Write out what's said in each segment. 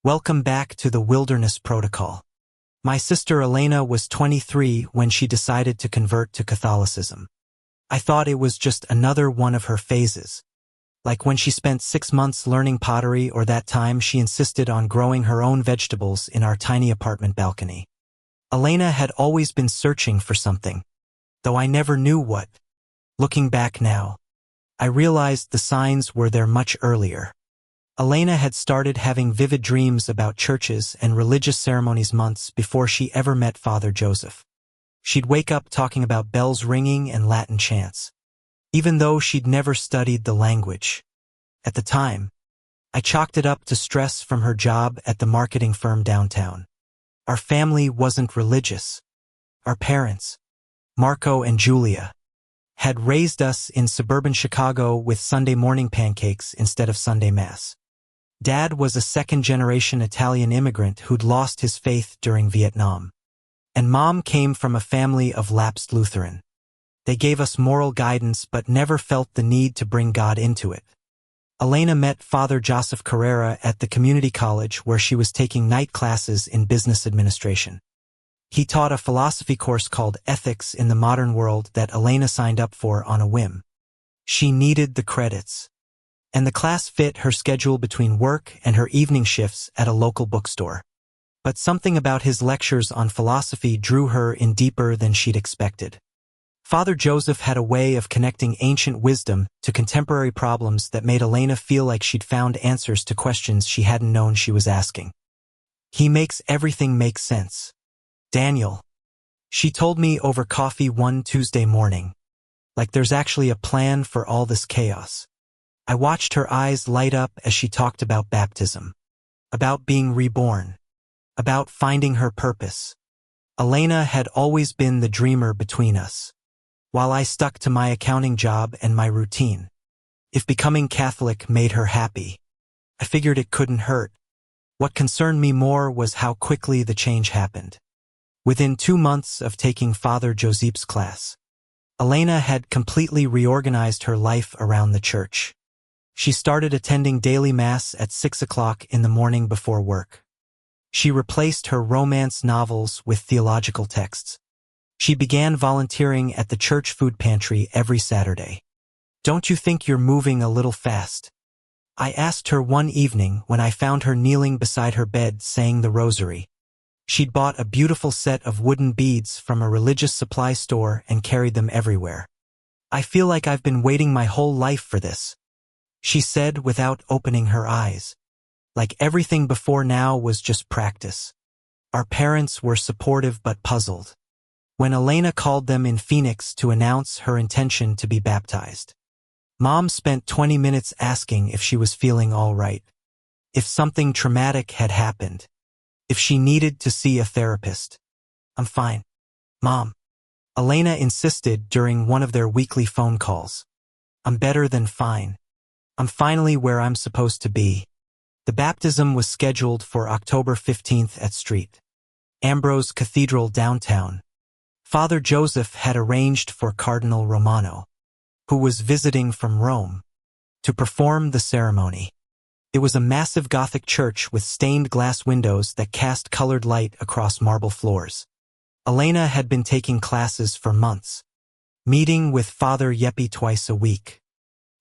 Welcome back to the Wilderness Protocol. My sister Elena was 23 when she decided to convert to Catholicism. I thought it was just another one of her phases. Like when she spent 6 months learning pottery, or that time she insisted on growing her own vegetables in our tiny apartment balcony. Elena had always been searching for something, though I never knew what. Looking back now, I realized the signs were there much earlier. Elena had started having vivid dreams about churches and religious ceremonies months before she ever met Father Joseph. She'd wake up talking about bells ringing and Latin chants, even though she'd never studied the language. At the time, I chalked it up to stress from her job at the marketing firm downtown. Our family wasn't religious. Our parents, Marco and Julia, had raised us in suburban Chicago with Sunday morning pancakes instead of Sunday Mass. Dad was a second-generation Italian immigrant who'd lost his faith during Vietnam. And Mom came from a family of lapsed Lutheran. They gave us moral guidance but never felt the need to bring God into it. Elena met Father Joseph Carrera at the community college where she was taking night classes in business administration. He taught a philosophy course called Ethics in the Modern World that Elena signed up for on a whim. She needed the credits, and the class fit her schedule between work and her evening shifts at a local bookstore. But something about his lectures on philosophy drew her in deeper than she'd expected. Father Joseph had a way of connecting ancient wisdom to contemporary problems that made Elena feel like she'd found answers to questions she hadn't known she was asking. He makes everything make sense, Daniel, she told me over coffee one Tuesday morning. Like there's actually a plan for all this chaos. I watched her eyes light up as she talked about baptism, about being reborn, about finding her purpose. Elena had always been the dreamer between us, while I stuck to my accounting job and my routine. If becoming Catholic made her happy, I figured it couldn't hurt. What concerned me more was how quickly the change happened. Within 2 months of taking Father Joseph's class, Elena had completely reorganized her life around the church. She started attending daily Mass at 6 o'clock in the morning before work. She replaced her romance novels with theological texts. She began volunteering at the church food pantry every Saturday. "Don't you think you're moving a little fast?" I asked her one evening when I found her kneeling beside her bed saying the rosary. She'd bought a beautiful set of wooden beads from a religious supply store and carried them everywhere. "I feel like I've been waiting my whole life for this," she said without opening her eyes. Like everything before now was just practice. Our parents were supportive but puzzled when Elena called them in Phoenix to announce her intention to be baptized. Mom spent 20 minutes asking if she was feeling all right, if something traumatic had happened, if she needed to see a therapist. "I'm fine, Mom," Elena insisted during one of their weekly phone calls. "I'm better than fine. I'm finally where I'm supposed to be." The baptism was scheduled for October 15th at St. Ambrose Cathedral downtown. Father Joseph had arranged for Cardinal Romano, who was visiting from Rome, to perform the ceremony. It was a massive Gothic church with stained glass windows that cast colored light across marble floors. Elena had been taking classes for months, meeting with Father Yeppy twice a week,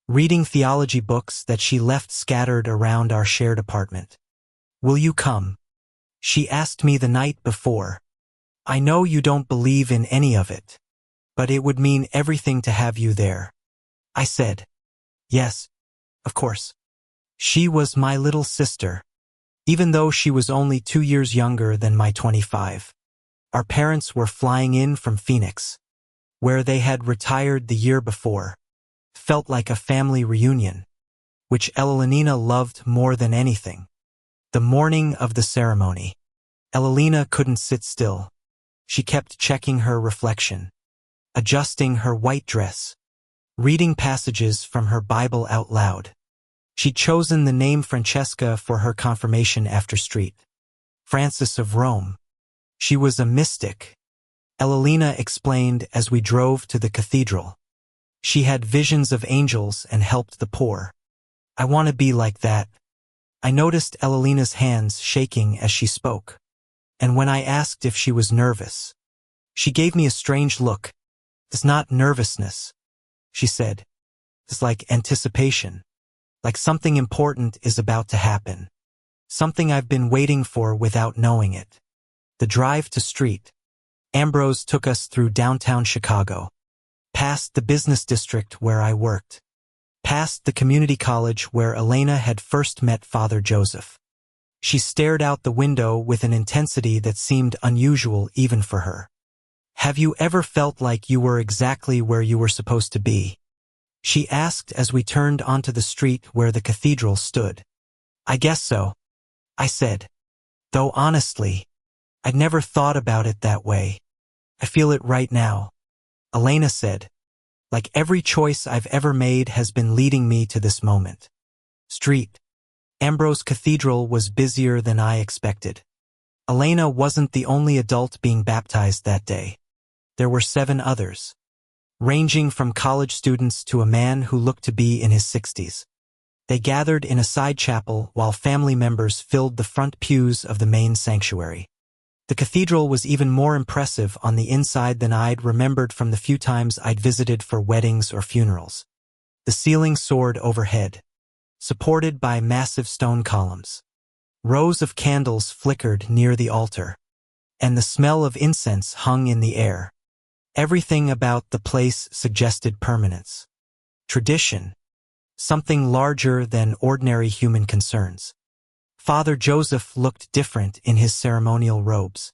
reading theology books that she left scattered around our shared apartment. "Will you come?" she asked me the night before. "I know you don't believe in any of it, but it would mean everything to have you there." I said, "Yes, of course." She was my little sister, even though she was only 2 years younger than my 25. Our parents were flying in from Phoenix, where they had retired the year before. Felt like a family reunion, which Elelina loved more than anything. The morning of the ceremony, Elelina couldn't sit still. She kept checking her reflection, adjusting her white dress, reading passages from her Bible out loud. She'd chosen the name Francesca for her confirmation after St. Francis of Rome. She was a mystic, Elelina explained as we drove to the cathedral. She had visions of angels and helped the poor. "I want to be like that," I noticed Elelena's hands shaking as she spoke. And when I asked if she was nervous, she gave me a strange look. It's not nervousness, she said. It's like anticipation. Like something important is about to happen. Something I've been waiting for without knowing it. The drive to street. Ambrose took us through downtown Chicago, past the business district where I worked, past the community college where Elena had first met Father Joseph. She stared out the window with an intensity that seemed unusual even for her. Have you ever felt like you were exactly where you were supposed to be? She asked as we turned onto the street where the cathedral stood. I guess so, I said. Though honestly, I'd never thought about it that way. I feel it right now, Elena said. Like every choice I've ever made has been leading me to this moment. Street. Ambrose Cathedral was busier than I expected. Elena wasn't the only adult being baptized that day. There were 7 others, ranging from college students to a man who looked to be in his 60s. They gathered in a side chapel while family members filled the front pews of the main sanctuary. The cathedral was even more impressive on the inside than I'd remembered from the few times I'd visited for weddings or funerals. The ceiling soared overhead, supported by massive stone columns. Rows of candles flickered near the altar, and the smell of incense hung in the air. Everything about the place suggested permanence, tradition, something larger than ordinary human concerns. Father Joseph looked different in his ceremonial robes.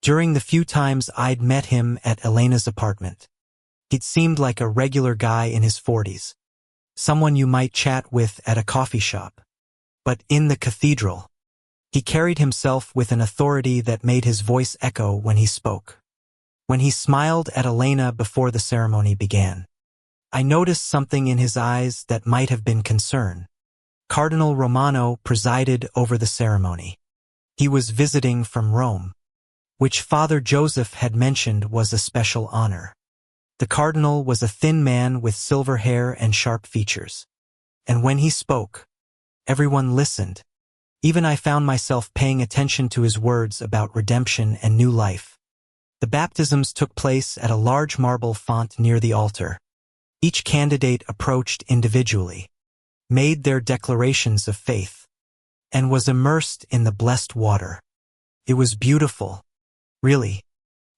During the few times I'd met him at Elena's apartment, he'd seemed like a regular guy in his 40s, someone you might chat with at a coffee shop. But in the cathedral, he carried himself with an authority that made his voice echo when he spoke. When he smiled at Elena before the ceremony began, I noticed something in his eyes that might have been concern. Cardinal Romano presided over the ceremony. He was visiting from Rome, which Father Joseph had mentioned was a special honor. The cardinal was a thin man with silver hair and sharp features. And when he spoke, everyone listened. Even I found myself paying attention to his words about redemption and new life. The baptisms took place at a large marble font near the altar. Each candidate approached individually, made their declarations of faith, and was immersed in the blessed water. It was beautiful. Really.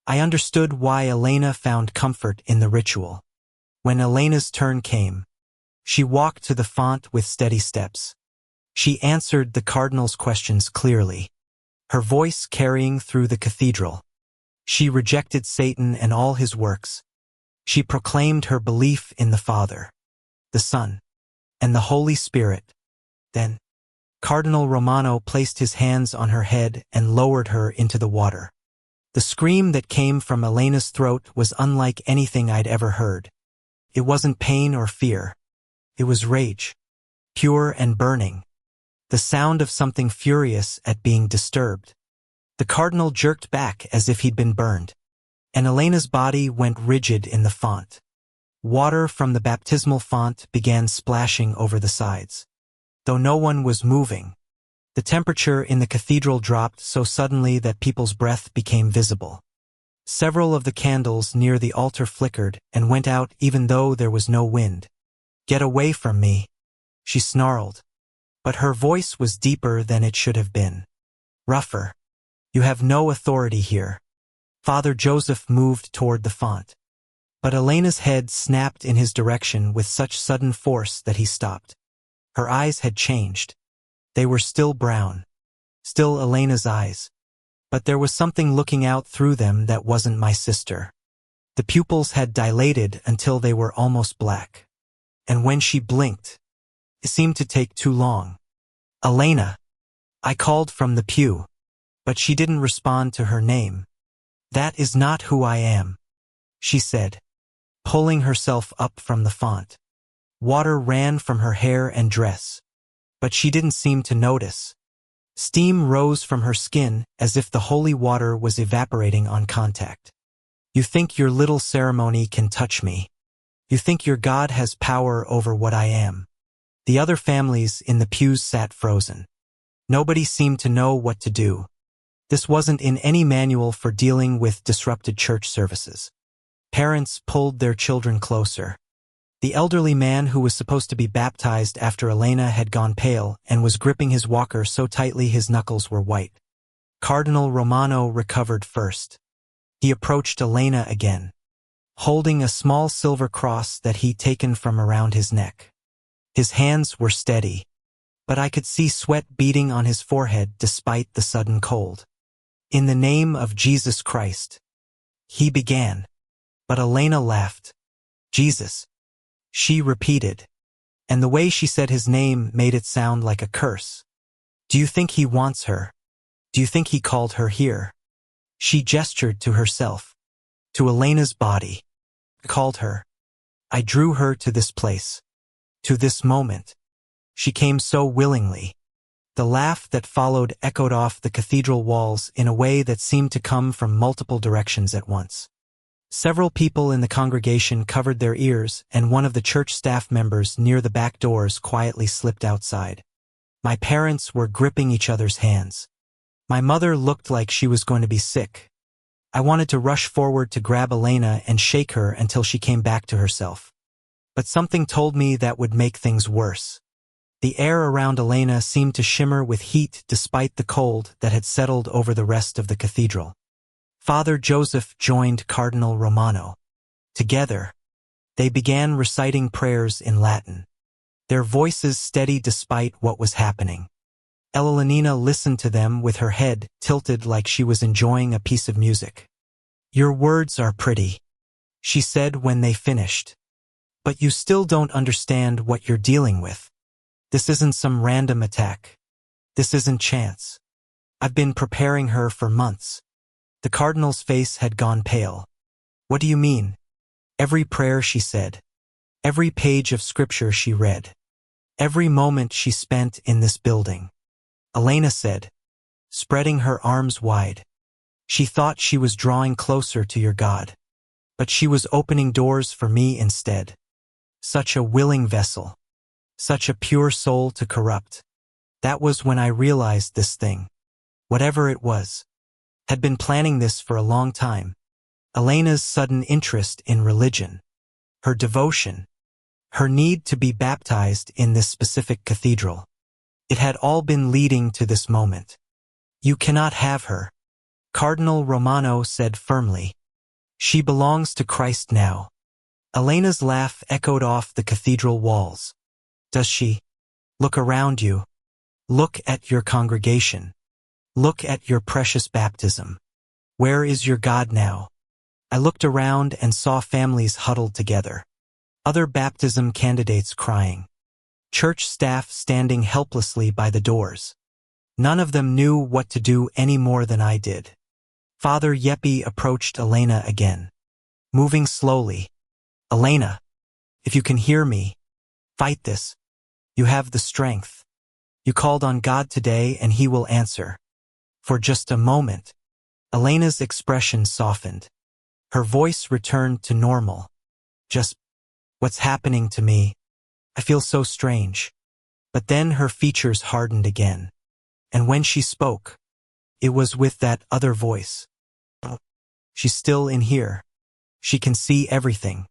I understood why Elena found comfort in the ritual. When Elena's turn came, she walked to the font with steady steps. She answered the cardinal's questions clearly, her voice carrying through the cathedral. She rejected Satan and all his works. She proclaimed her belief in the Father, the Son, and the Holy Spirit. Then, Cardinal Romano placed his hands on her head and lowered her into the water. The scream that came from Elena's throat was unlike anything I'd ever heard. It wasn't pain or fear. It was rage, pure and burning, the sound of something furious at being disturbed. The cardinal jerked back as if he'd been burned, and Elena's body went rigid in the font. Water from the baptismal font began splashing over the sides. Though no one was moving, the temperature in the cathedral dropped so suddenly that people's breath became visible. Several of the candles near the altar flickered and went out even though there was no wind. "Get away from me," she snarled. But her voice was deeper than it should have been. Rougher. "You have no authority here." Father Joseph moved toward the font, but Elena's head snapped in his direction with such sudden force that he stopped. Her eyes had changed. They were still brown, still Elena's eyes, but there was something looking out through them that wasn't my sister. The pupils had dilated until they were almost black, and when she blinked, it seemed to take too long. "Elena," I called from the pew, but she didn't respond to her name. "That is not who I am," she said, pulling herself up from the font. Water ran from her hair and dress, but she didn't seem to notice. Steam rose from her skin as if the holy water was evaporating on contact. "You think your little ceremony can touch me. You think your God has power over what I am." The other families in the pews sat frozen. Nobody seemed to know what to do. This wasn't in any manual for dealing with disrupted church services. Parents pulled their children closer. The elderly man who was supposed to be baptized after Elena had gone pale and was gripping his walker so tightly his knuckles were white. Cardinal Romano recovered first. He approached Elena again, holding a small silver cross that he'd taken from around his neck. His hands were steady, but I could see sweat beading on his forehead despite the sudden cold. "In the name of Jesus Christ," he began, but Elena laughed. "Jesus," she repeated, and the way she said his name made it sound like a curse. "Do you think he wants her? Do you think he called her here?" She gestured to herself, to Elena's body. "Called her. I drew her to this place, to this moment. She came so willingly." The laugh that followed echoed off the cathedral walls in a way that seemed to come from multiple directions at once. Several people in the congregation covered their ears, and one of the church staff members near the back doors quietly slipped outside. My parents were gripping each other's hands. My mother looked like she was going to be sick. I wanted to rush forward to grab Elena and shake her until she came back to herself. But something told me that would make things worse. The air around Elena seemed to shimmer with heat despite the cold that had settled over the rest of the cathedral. Father Joseph joined Cardinal Romano. Together, they began reciting prayers in Latin, their voices steady despite what was happening. Elena listened to them with her head tilted like she was enjoying a piece of music. "Your words are pretty," she said when they finished. "But you still don't understand what you're dealing with. This isn't some random attack. This isn't chance. I've been preparing her for months." The cardinal's face had gone pale. "What do you mean?" "Every prayer she said. Every page of scripture she read. Every moment she spent in this building," Elena said, spreading her arms wide. "She thought she was drawing closer to your God. But she was opening doors for me instead. Such a willing vessel. Such a pure soul to corrupt." That was when I realized this thing, whatever it was, had been planning this for a long time. Elena's sudden interest in religion, her devotion, her need to be baptized in this specific cathedral. It had all been leading to this moment. "You cannot have her," Cardinal Romano said firmly. "She belongs to Christ now." Elena's laugh echoed off the cathedral walls. "Does she? Look around you. Look at your congregation. Look at your precious baptism. Where is your God now?" I looked around and saw families huddled together. Other baptism candidates crying. Church staff standing helplessly by the doors. None of them knew what to do any more than I did. Father Yepi approached Elena again, moving slowly. "Elena, if you can hear me, fight this. You have the strength. You called on God today and He will answer." For just a moment, Elena's expression softened. Her voice returned to normal. "Just, what's happening to me? I feel so strange." But then her features hardened again. And when she spoke, it was with that other voice. "She's still in here. She can see everything,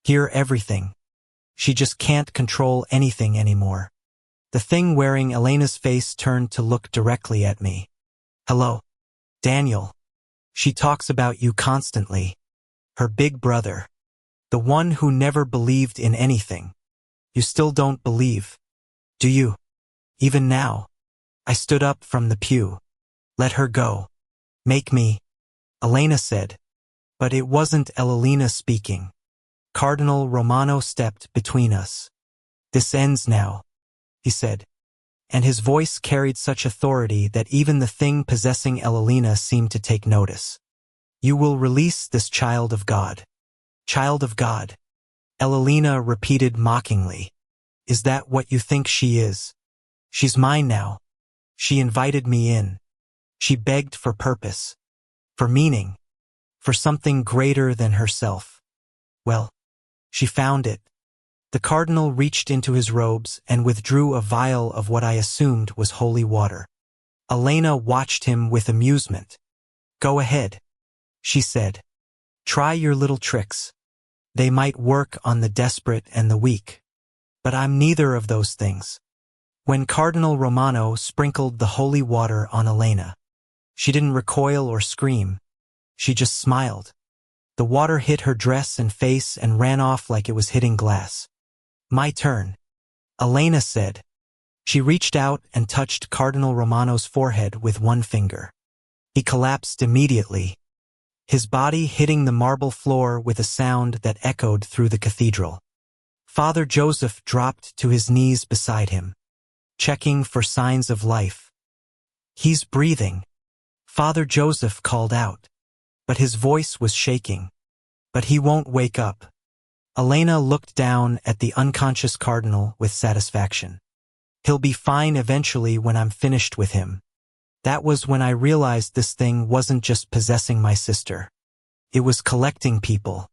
hear everything. She just can't control anything anymore." The thing wearing Elena's face turned to look directly at me. "Hello, Daniel. She talks about you constantly. Her big brother. The one who never believed in anything. You still don't believe, do you? Even now?" I stood up from the pew. "Let her go. Make me," Elena said. But it wasn't Elena speaking. Cardinal Romano stepped between us. "This ends now," he said. And his voice carried such authority that even the thing possessing Elena seemed to take notice. "You will release this child of God." "Child of God," Elena repeated mockingly. "Is that what you think she is? She's mine now. She invited me in. She begged for purpose, for meaning, for something greater than herself. Well, she found it." The cardinal reached into his robes and withdrew a vial of what I assumed was holy water. Elena watched him with amusement. "Go ahead," she said. "Try your little tricks. They might work on the desperate and the weak. But I'm neither of those things." When Cardinal Romano sprinkled the holy water on Elena, she didn't recoil or scream. She just smiled. The water hit her dress and face and ran off like it was hitting glass. "My turn," Elena said. She reached out and touched Cardinal Romano's forehead with one finger. He collapsed immediately, his body hitting the marble floor with a sound that echoed through the cathedral. Father Joseph dropped to his knees beside him, checking for signs of life. "He's breathing," Father Joseph called out, but his voice was shaking. "But he won't wake up." Elena looked down at the unconscious cardinal with satisfaction. "He'll be fine eventually when I'm finished with him." That was when I realized this thing wasn't just possessing my sister. It was collecting people,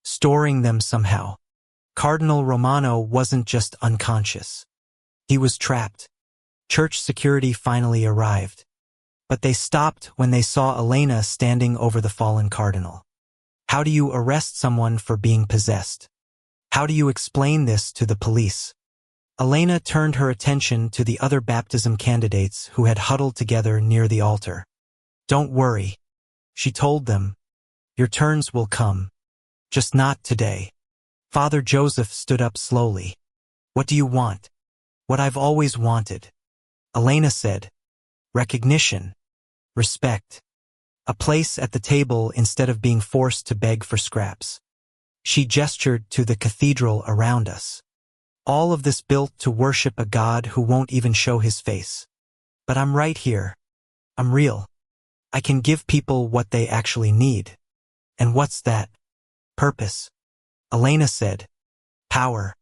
storing them somehow. Cardinal Romano wasn't just unconscious. He was trapped. Church security finally arrived. But they stopped when they saw Elena standing over the fallen cardinal. How do you arrest someone for being possessed? How do you explain this to the police? Elena turned her attention to the other baptism candidates who had huddled together near the altar. "Don't worry," she told them. "Your turns will come. Just not today." Father Joseph stood up slowly. "What do you want?" "What I've always wanted," Elena said. "Recognition. Respect. A place at the table instead of being forced to beg for scraps." She gestured to the cathedral around us. "All of this built to worship a God who won't even show his face. But I'm right here. I'm real. I can give people what they actually need." "And what's that?" "Purpose," Elena said. "Power.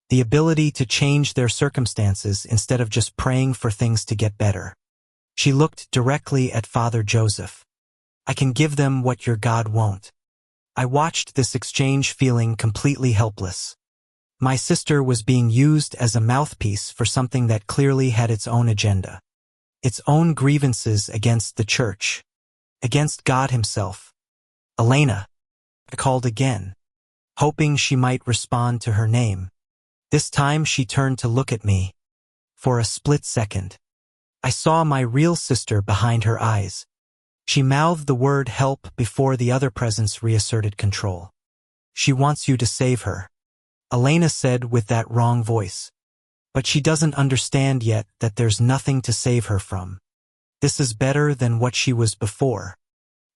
The ability to change their circumstances instead of just praying for things to get better." She looked directly at Father Joseph. "I can give them what your God won't." I watched this exchange feeling completely helpless. My sister was being used as a mouthpiece for something that clearly had its own agenda. Its own grievances against the church. Against God himself. "Elena," I called again, hoping she might respond to her name. This time she turned to look at me. For a split second, I saw my real sister behind her eyes. She mouthed the word help before the other presence reasserted control. "She wants you to save her," Elena said with that wrong voice. "But she doesn't understand yet that there's nothing to save her from. This is better than what she was before.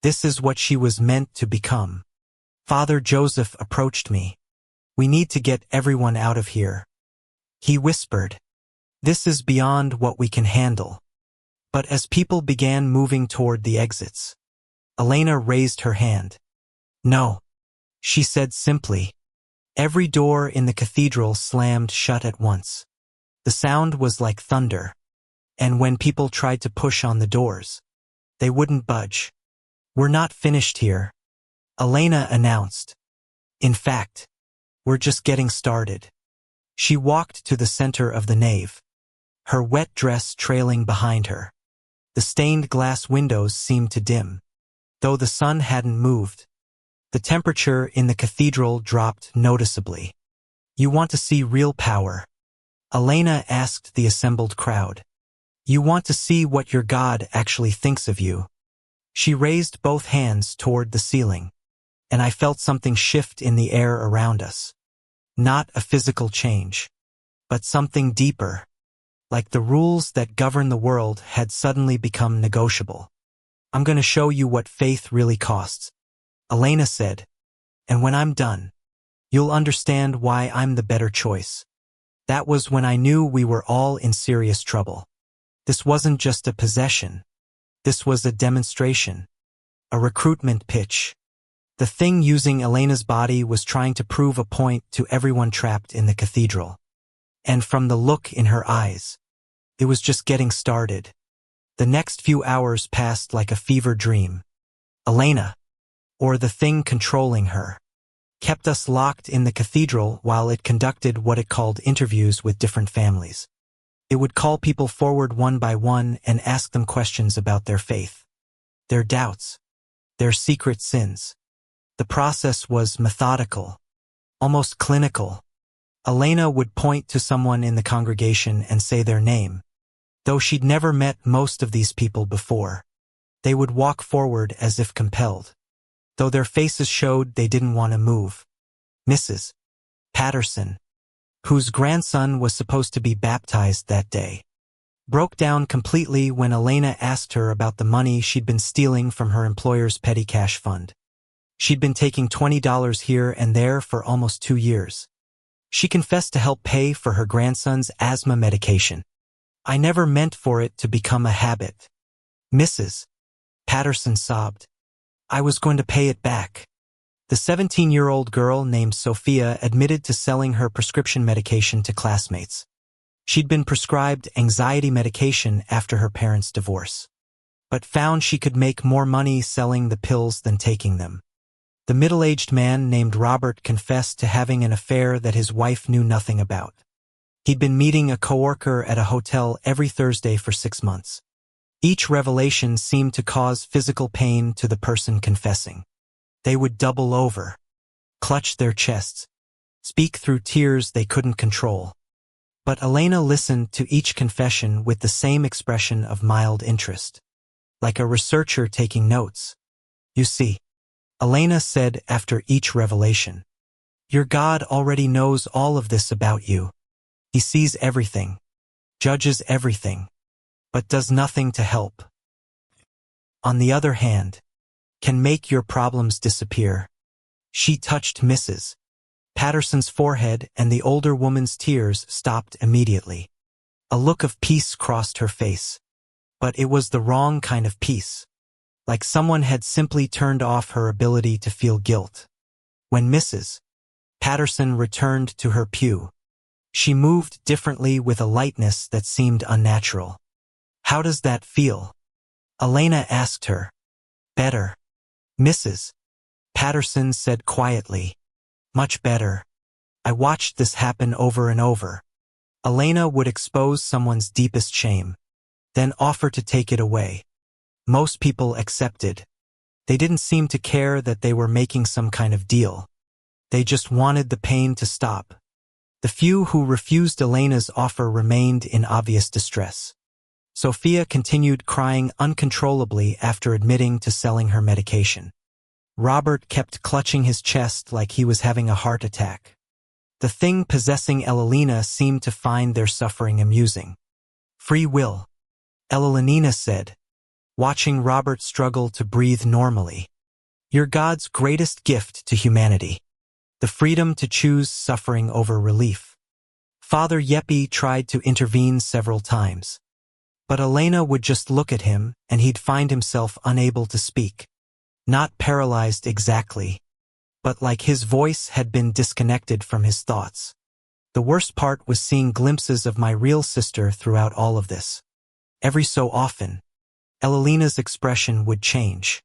This is what she was meant to become." Father Joseph approached me. "We need to get everyone out of here," he whispered. "This is beyond what we can handle." But as people began moving toward the exits, Elena raised her hand. "No," she said simply. Every door in the cathedral slammed shut at once. The sound was like thunder, and when people tried to push on the doors, they wouldn't budge. "We're not finished here," Elena announced. "In fact, we're just getting started." She walked to the center of the nave, her wet dress trailing behind her. The stained glass windows seemed to dim, though the sun hadn't moved. The temperature in the cathedral dropped noticeably. "You want to see real power?" Elena asked the assembled crowd. "You want to see what your God actually thinks of you?" She raised both hands toward the ceiling, and I felt something shift in the air around us. Not a physical change, but something deeper, like the rules that govern the world had suddenly become negotiable. "I'm going to show you what faith really costs," Elena said, "and when I'm done, you'll understand why I'm the better choice." That was when I knew we were all in serious trouble. This wasn't just a possession. This was a demonstration, a recruitment pitch. The thing using Elena's body was trying to prove a point to everyone trapped in the cathedral. And from the look in her eyes, it was just getting started. The next few hours passed like a fever dream. Elena, or the thing controlling her, kept us locked in the cathedral while it conducted what it called interviews with different families. It would call people forward one by one and ask them questions about their faith, their doubts, their secret sins. The process was methodical, almost clinical. Elena would point to someone in the congregation and say their name. Though she'd never met most of these people before, they would walk forward as if compelled, though their faces showed they didn't want to move. Mrs. Patterson, whose grandson was supposed to be baptized that day, broke down completely when Elena asked her about the money she'd been stealing from her employer's petty cash fund. She'd been taking $20 here and there for almost 2 years. She confessed to help pay for her grandson's asthma medication. I never meant for it to become a habit. Mrs. Patterson sobbed. I was going to pay it back. The 17-year-old girl named Sophia admitted to selling her prescription medication to classmates. She'd been prescribed anxiety medication after her parents' divorce, but found she could make more money selling the pills than taking them. The middle-aged man named Robert confessed to having an affair that his wife knew nothing about. He'd been meeting a coworker at a hotel every Thursday for 6 months. Each revelation seemed to cause physical pain to the person confessing. They would double over, clutch their chests, speak through tears they couldn't control. But Elena listened to each confession with the same expression of mild interest, like a researcher taking notes. You see, Elena said after each revelation, your God already knows all of this about you. He sees everything, judges everything, but does nothing to help. On the other hand, can make your problems disappear. She touched Mrs. Patterson's forehead and the older woman's tears stopped immediately. A look of peace crossed her face, but it was the wrong kind of peace. Like someone had simply turned off her ability to feel guilt. When Mrs. Patterson returned to her pew, she moved differently with a lightness that seemed unnatural. How does that feel? Elena asked her. Better. Mrs. Patterson said quietly. Much better. I watched this happen over and over. Elena would expose someone's deepest shame, then offer to take it away. Most people accepted. They didn't seem to care that they were making some kind of deal. They just wanted the pain to stop. The few who refused Elena's offer remained in obvious distress. Sophia continued crying uncontrollably after admitting to selling her medication. Robert kept clutching his chest like he was having a heart attack. The thing possessing Elena seemed to find their suffering amusing. Free will, Elena said, watching Robert struggle to breathe normally. You're God's greatest gift to humanity. The freedom to choose suffering over relief. Father Yeppy tried to intervene several times. But Elena would just look at him, and he'd find himself unable to speak. Not paralyzed exactly, but like his voice had been disconnected from his thoughts. The worst part was seeing glimpses of my real sister throughout all of this. Every so often, Elena's expression would change,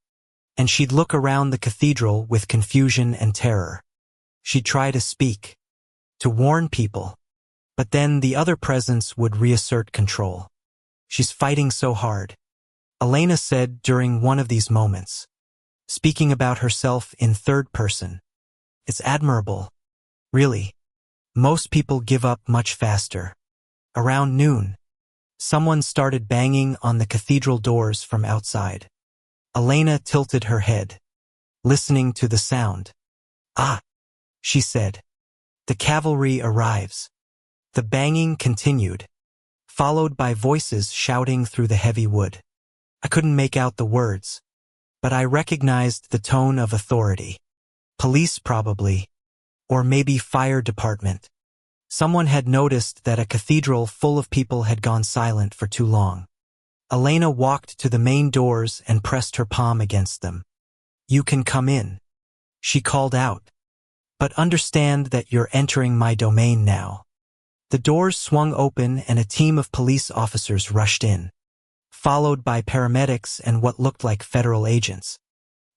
and she'd look around the cathedral with confusion and terror. She'd try to speak, to warn people, but then the other presence would reassert control. She's fighting so hard, Elena said during one of these moments, speaking about herself in third person. It's admirable. Really. Most people give up much faster. Around noon, someone started banging on the cathedral doors from outside. Elena tilted her head, listening to the sound. Ah, she said. The cavalry arrives. The banging continued, followed by voices shouting through the heavy wood. I couldn't make out the words, but I recognized the tone of authority. Police probably, or maybe fire department. Someone had noticed that a cathedral full of people had gone silent for too long. Elena walked to the main doors and pressed her palm against them. You can come in, she called out. But understand that you're entering my domain now. The doors swung open and a team of police officers rushed in, followed by paramedics and what looked like federal agents.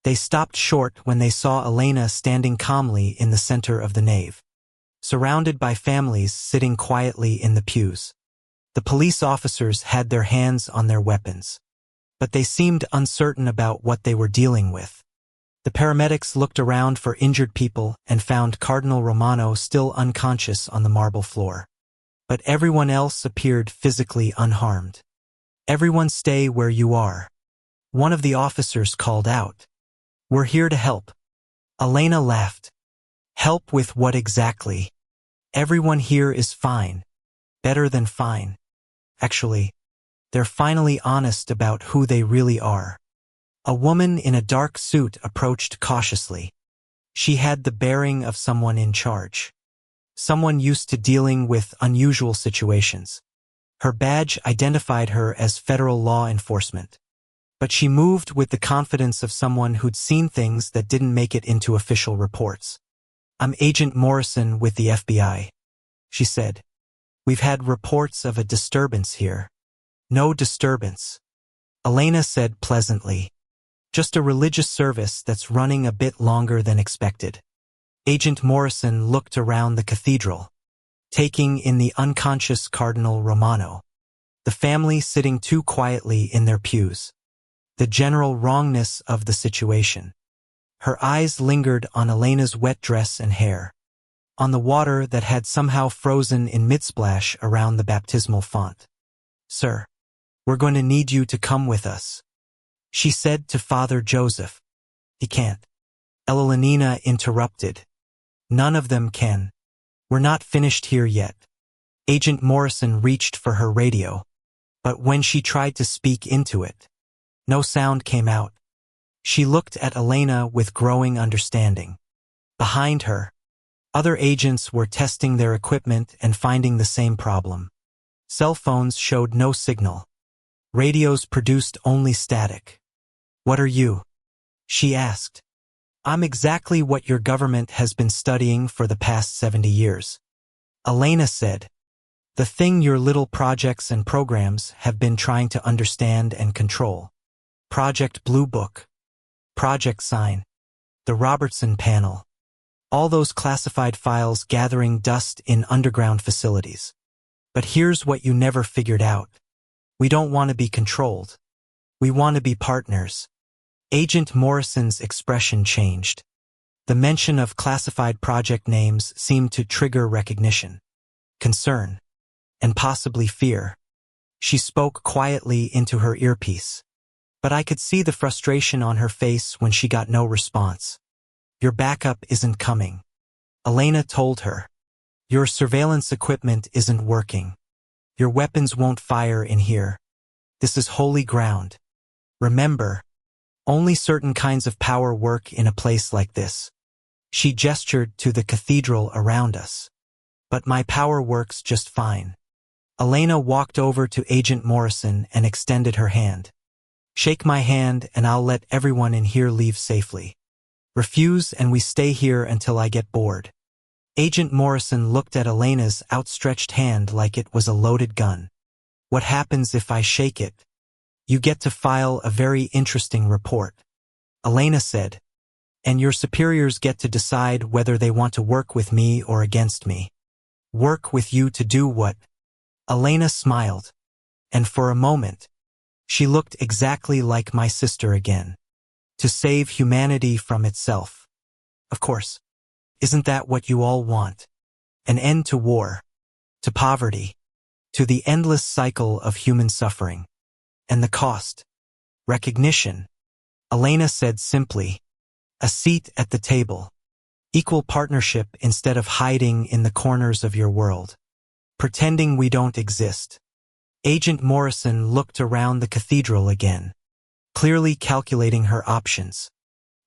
They stopped short when they saw Elena standing calmly in the center of the nave, surrounded by families sitting quietly in the pews. The police officers had their hands on their weapons, but they seemed uncertain about what they were dealing with. The paramedics looked around for injured people and found Cardinal Romano still unconscious on the marble floor. But everyone else appeared physically unharmed. "Everyone stay where you are," one of the officers called out. "We're here to help." Elena laughed. "Help with what exactly?" "Everyone here is fine. Better than fine. Actually, they're finally honest about who they really are." A woman in a dark suit approached cautiously. She had the bearing of someone in charge. Someone used to dealing with unusual situations. Her badge identified her as federal law enforcement. But she moved with the confidence of someone who'd seen things that didn't make it into official reports. "I'm Agent Morrison with the FBI," she said. "We've had reports of a disturbance here." "No disturbance," Elena said pleasantly. "Just a religious service that's running a bit longer than expected." Agent Morrison looked around the cathedral, taking in the unconscious Cardinal Romano, the family sitting too quietly in their pews, the general wrongness of the situation. Her eyes lingered on Elena's wet dress and hair, on the water that had somehow frozen in midsplash around the baptismal font. "Sir, we're going to need you to come with us," she said to Father Joseph. "He can't," Elenina interrupted. "None of them can. We're not finished here yet." Agent Morrison reached for her radio, but when she tried to speak into it, no sound came out. She looked at Elena with growing understanding. Behind her, other agents were testing their equipment and finding the same problem. Cell phones showed no signal. Radios produced only static. "What are you?" she asked. "I'm exactly what your government has been studying for the past 70 years. Elena said. "The thing your little projects and programs have been trying to understand and control. Project Blue Book, Project Sign, the Robertson Panel. All those classified files gathering dust in underground facilities. But here's what you never figured out. We don't want to be controlled. We want to be partners." Agent Morrison's expression changed. The mention of classified project names seemed to trigger recognition, concern, and possibly fear. She spoke quietly into her earpiece, but I could see the frustration on her face when she got no response. "Your backup isn't coming," Elena told her. "Your surveillance equipment isn't working. Your weapons won't fire in here. This is holy ground. Remember, only certain kinds of power work in a place like this." She gestured to the cathedral around us. "But my power works just fine." Elena walked over to Agent Morrison and extended her hand. "Shake my hand and I'll let everyone in here leave safely. Refuse and we stay here until I get bored." Agent Morrison looked at Elena's outstretched hand like it was a loaded gun. "What happens if I shake it?" "You get to file a very interesting report," Elena said. "And your superiors get to decide whether they want to work with me or against me." "Work with you to do what?" Elena smiled, and for a moment, she looked exactly like my sister again. "To save humanity from itself. Of course. Isn't that what you all want? An end to war, to poverty, to the endless cycle of human suffering. And the cost? Recognition," Elena said simply. "A seat at the table. Equal partnership instead of hiding in the corners of your world. Pretending we don't exist." Agent Morrison looked around the cathedral again, clearly calculating her options.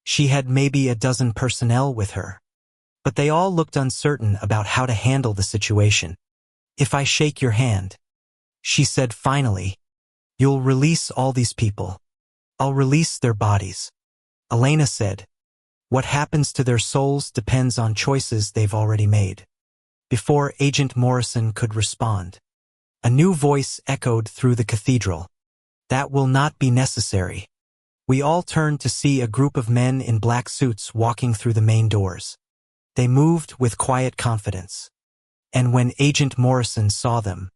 She had maybe a dozen personnel with her, but they all looked uncertain about how to handle the situation. "If I shake your hand," she said finally, "you'll release all these people." "I'll release their bodies," Elena said. "What happens to their souls depends on choices they've already made." Before Agent Morrison could respond, a new voice echoed through the cathedral. "That will not be necessary." We all turned to see a group of men in black suits walking through the main doors. They moved with quiet confidence. And when Agent Morrison saw them,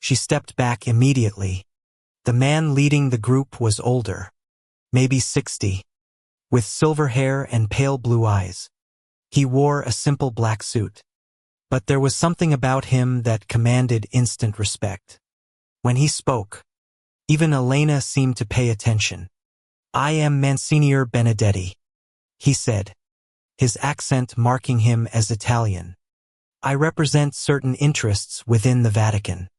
She stepped back immediately. The man leading the group was older, maybe 60, with silver hair and pale blue eyes. He wore a simple black suit. But there was something about him that commanded instant respect. When he spoke, even Elena seemed to pay attention. "I am Monsignor Benedetti," he said, his accent marking him as Italian. "I represent certain interests within the Vatican."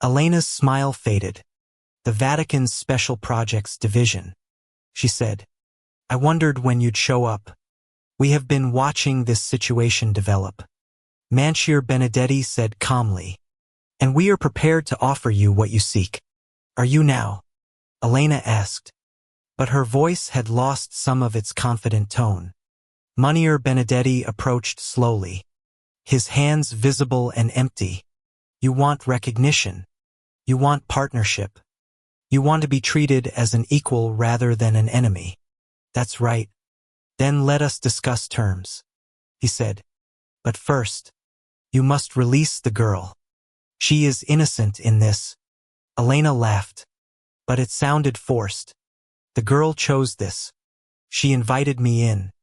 Elena's smile faded. "The Vatican's Special Projects Division," she said. "I wondered when you'd show up. We have been watching this situation develop," Monsignor Benedetti said calmly. "And we are prepared to offer you what you seek." "Are you now?" Elena asked. But her voice had lost some of its confident tone. Monsignor Benedetti approached slowly, his hands visible and empty. "You want recognition. You want partnership. You want to be treated as an equal rather than an enemy." "That's right. Then let us discuss terms," he said. "But first, you must release the girl. She is innocent in this." Elena laughed, but it sounded forced. "The girl chose this. She invited me in."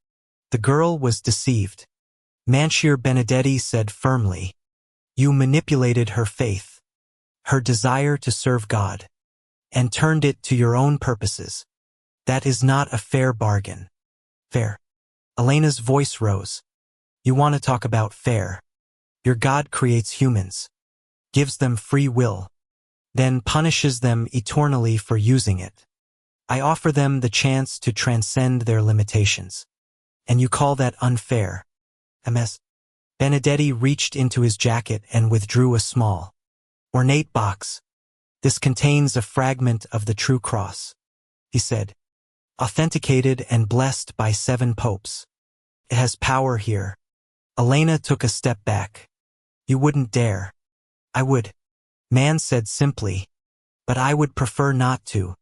The girl was deceived. Monsignor Benedetti said firmly. "You manipulated her faith, her desire to serve God, and turned it to your own purposes. That is not a fair bargain." "Fair?" Elena's voice rose. "You want to talk about fair? Your God creates humans, gives them free will, then punishes them eternally for using it. I offer them the chance to transcend their limitations. And you call that unfair?" Ms. Benedetti reached into his jacket and withdrew a small, ornate box. "This contains a fragment of the true cross," he said. "Authenticated and blessed by 7 popes. It has power here." Elena took a step back. "You wouldn't dare." "I would," man said simply, "but I would prefer not to.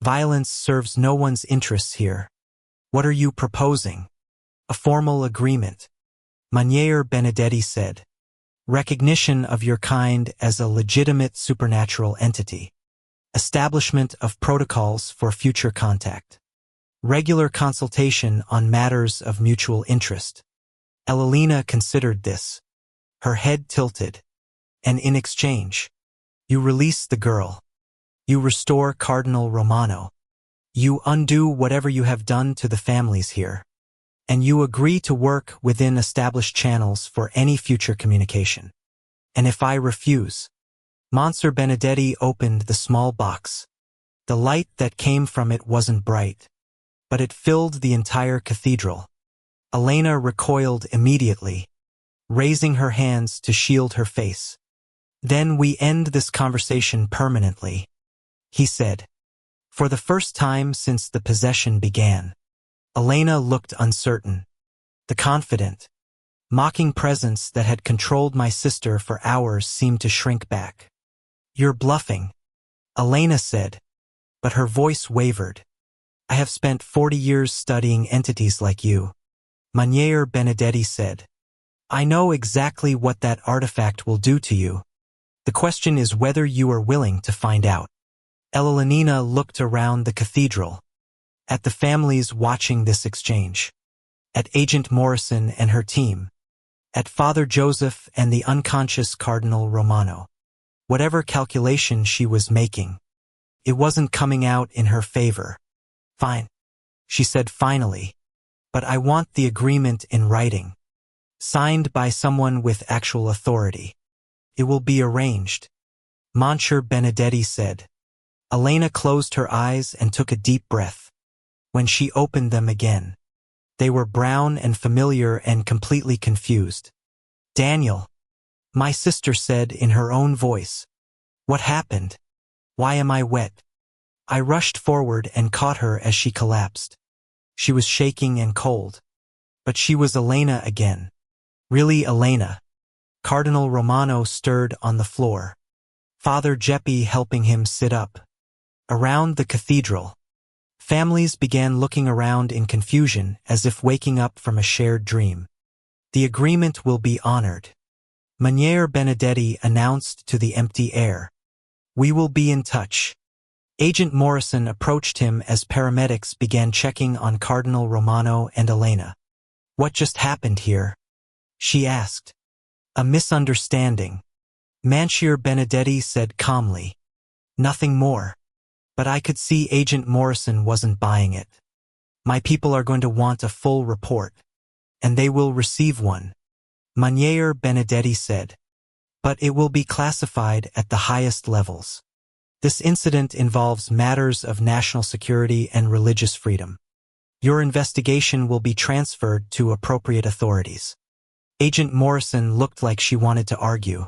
Violence serves no one's interests here." "What are you proposing?" "A formal agreement," Monsignor Benedetti said. "Recognition of your kind as a legitimate supernatural entity. Establishment of protocols for future contact. Regular consultation on matters of mutual interest." Elena considered this. Her head tilted. "And in exchange, you release the girl. You restore Cardinal Romano. You undo whatever you have done to the families here. And you agree to work within established channels for any future communication. And if I refuse?" Monsignor Benedetti opened the small box. The light that came from it wasn't bright, but it filled the entire cathedral. Elena recoiled immediately, raising her hands to shield her face. "Then we end this conversation permanently," he said. For the first time since the possession began, Elena looked uncertain. The confident, mocking presence that had controlled my sister for hours seemed to shrink back. "You're bluffing," Elena said, but her voice wavered. "I have spent 40 years studying entities like you," Monsignor Benedetti said. "I know exactly what that artifact will do to you. The question is whether you are willing to find out." Elena looked around the cathedral, at the families watching this exchange, at Agent Morrison and her team, at Father Joseph and the unconscious Cardinal Romano. Whatever calculation she was making, it wasn't coming out in her favor. "Fine," she said finally, "but I want the agreement in writing, signed by someone with actual authority. It will be arranged," Monsignor Benedetti said. Elena closed her eyes and took a deep breath. When she opened them again, they were brown and familiar and completely confused. "Daniel," my sister said in her own voice. "What happened? Why am I wet?" I rushed forward and caught her as she collapsed. She was shaking and cold. But she was Elena again. Really Elena. Cardinal Romano stirred on the floor, Father Geppi helping him sit up. Around the cathedral, families began looking around in confusion as if waking up from a shared dream. "The agreement will be honored," Monsignor Benedetti announced to the empty air. We will be in touch. Agent Morrison approached him as paramedics began checking on Cardinal Romano and Elena. What just happened here? She asked. A misunderstanding. Monsieur Benedetti said calmly. Nothing more. But I could see Agent Morrison wasn't buying it. My people are going to want a full report. And they will receive one. Monsieur Benedetti said. But it will be classified at the highest levels. This incident involves matters of national security and religious freedom. Your investigation will be transferred to appropriate authorities. Agent Morrison looked like she wanted to argue.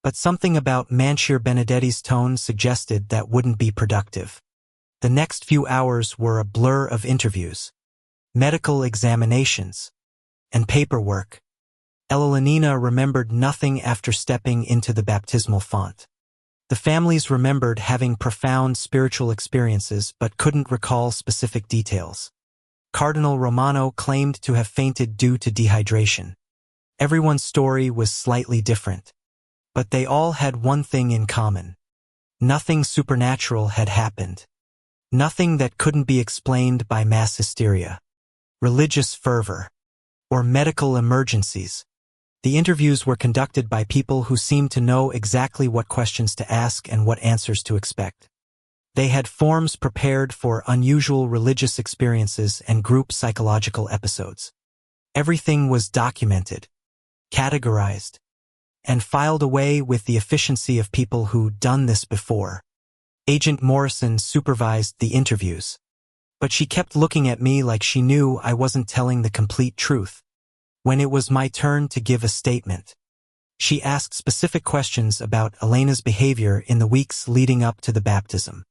But something about Monsieur Benedetti's tone suggested that wouldn't be productive. The next few hours were a blur of interviews, medical examinations, and paperwork. Elenina remembered nothing after stepping into the baptismal font. The families remembered having profound spiritual experiences but couldn't recall specific details. Cardinal Romano claimed to have fainted due to dehydration. Everyone's story was slightly different. But they all had one thing in common. Nothing supernatural had happened. Nothing that couldn't be explained by mass hysteria, religious fervor, or medical emergencies. The interviews were conducted by people who seemed to know exactly what questions to ask and what answers to expect. They had forms prepared for unusual religious experiences and group psychological episodes. Everything was documented, categorized, and filed away with the efficiency of people who'd done this before. Agent Morrison supervised the interviews, but she kept looking at me like she knew I wasn't telling the complete truth. When it was my turn to give a statement, she asked specific questions about Elena's behavior in the weeks leading up to the baptism,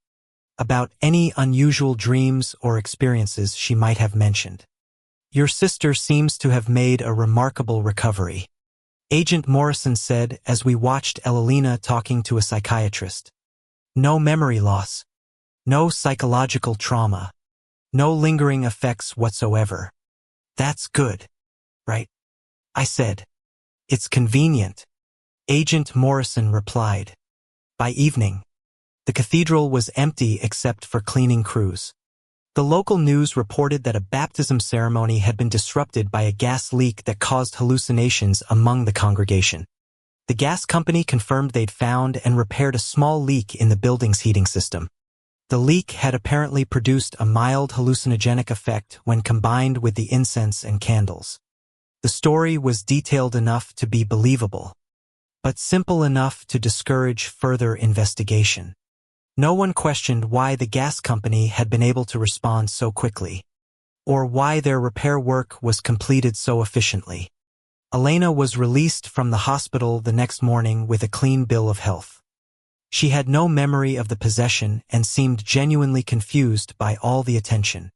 about any unusual dreams or experiences she might have mentioned. Your sister seems to have made a remarkable recovery, Agent Morrison said as we watched Elena talking to a psychiatrist. No memory loss, no psychological trauma, no lingering effects whatsoever. That's good. Right? I said. It's convenient. Agent Morrison replied. By evening, the cathedral was empty except for cleaning crews. The local news reported that a baptism ceremony had been disrupted by a gas leak that caused hallucinations among the congregation. The gas company confirmed they'd found and repaired a small leak in the building's heating system. The leak had apparently produced a mild hallucinogenic effect when combined with the incense and candles. The story was detailed enough to be believable, but simple enough to discourage further investigation. No one questioned why the gas company had been able to respond so quickly, or why their repair work was completed so efficiently. Elena was released from the hospital the next morning with a clean bill of health. She had no memory of the possession and seemed genuinely confused by all the attention.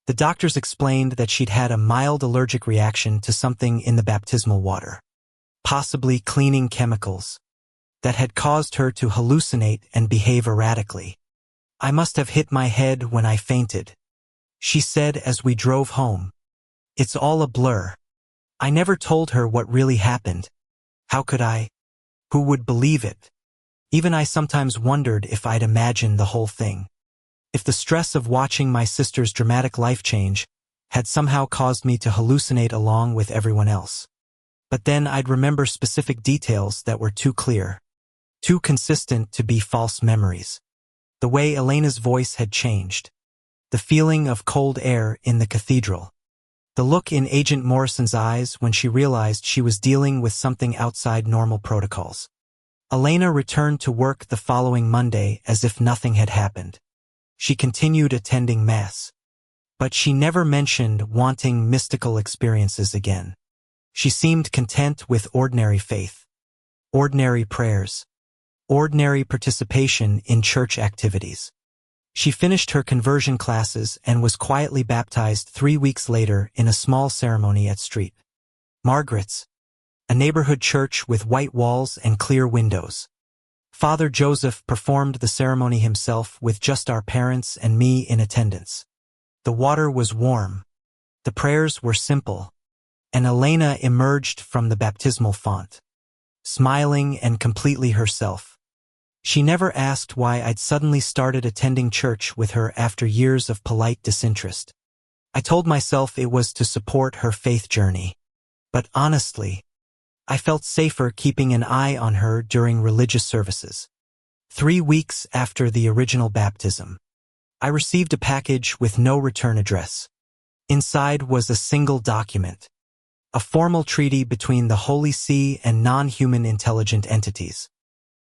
The doctors explained that she'd had a mild allergic reaction to something in the baptismal water, possibly cleaning chemicals, that had caused her to hallucinate and behave erratically. I must have hit my head when I fainted, she said as we drove home. It's all a blur. I never told her what really happened. How could I? Who would believe it? Even I sometimes wondered if I'd imagined the whole thing. If the stress of watching my sister's dramatic life change had somehow caused me to hallucinate along with everyone else. But then I'd remember specific details that were too clear, too consistent to be false memories. The way Elena's voice had changed, the feeling of cold air in the cathedral, the look in Agent Morrison's eyes when she realized she was dealing with something outside normal protocols. Elena returned to work the following Monday as if nothing had happened. She continued attending Mass, but she never mentioned wanting mystical experiences again. She seemed content with ordinary faith, ordinary prayers, ordinary participation in church activities. She finished her conversion classes and was quietly baptized 3 weeks later in a small ceremony at St. Margaret's, a neighborhood church with white walls and clear windows. Father Joseph performed the ceremony himself with just our parents and me in attendance. The water was warm, the prayers were simple, and Elena emerged from the baptismal font, smiling and completely herself. She never asked why I'd suddenly started attending church with her after years of polite disinterest. I told myself it was to support her faith journey. But honestly, I felt safer keeping an eye on her during religious services. 3 weeks after the original baptism, I received a package with no return address. Inside was a single document, a formal treaty between the Holy See and non-human intelligent entities.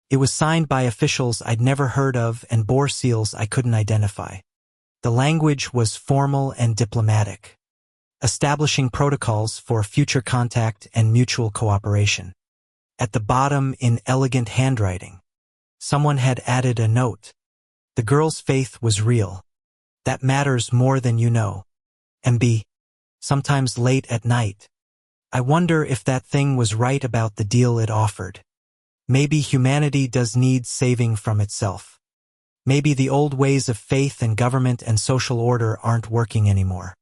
It was signed by officials I'd never heard of and bore seals I couldn't identify. The language was formal and diplomatic, establishing protocols for future contact and mutual cooperation. At the bottom, in elegant handwriting, someone had added a note. The girl's faith was real. That matters more than you know. MB. Sometimes late at night, I wonder if that thing was right about the deal it offered. Maybe humanity does need saving from itself. Maybe the old ways of faith and government and social order aren't working anymore.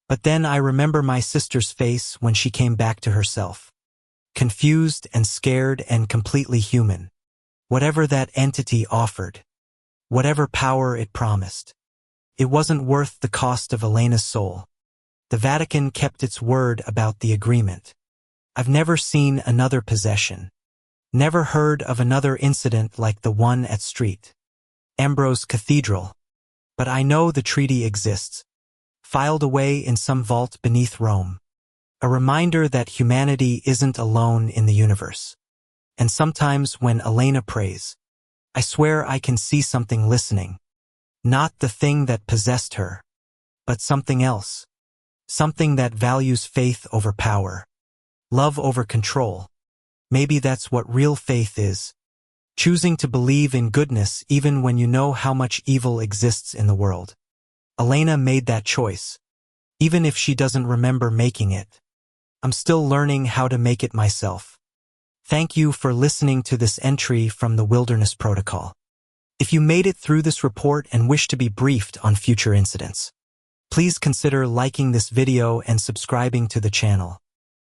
But then I remember my sister's face when she came back to herself. Confused and scared and completely human. Whatever that entity offered, whatever power it promised, it wasn't worth the cost of Elena's soul. The Vatican kept its word about the agreement. I've never seen another possession. Never heard of another incident like the one at St. Ambrose Cathedral. But I know the treaty exists, filed away in some vault beneath Rome. A reminder that humanity isn't alone in the universe. And sometimes when Elena prays, I swear I can see something listening. Not the thing that possessed her, but something else. Something that values faith over power, love over control. Maybe that's what real faith is. Choosing to believe in goodness even when you know how much evil exists in the world. Elena made that choice, even if she doesn't remember making it. I'm still learning how to make it myself. Thank you for listening to this entry from the Wilderness Protocol. If you made it through this report and wish to be briefed on future incidents, please consider liking this video and subscribing to the channel.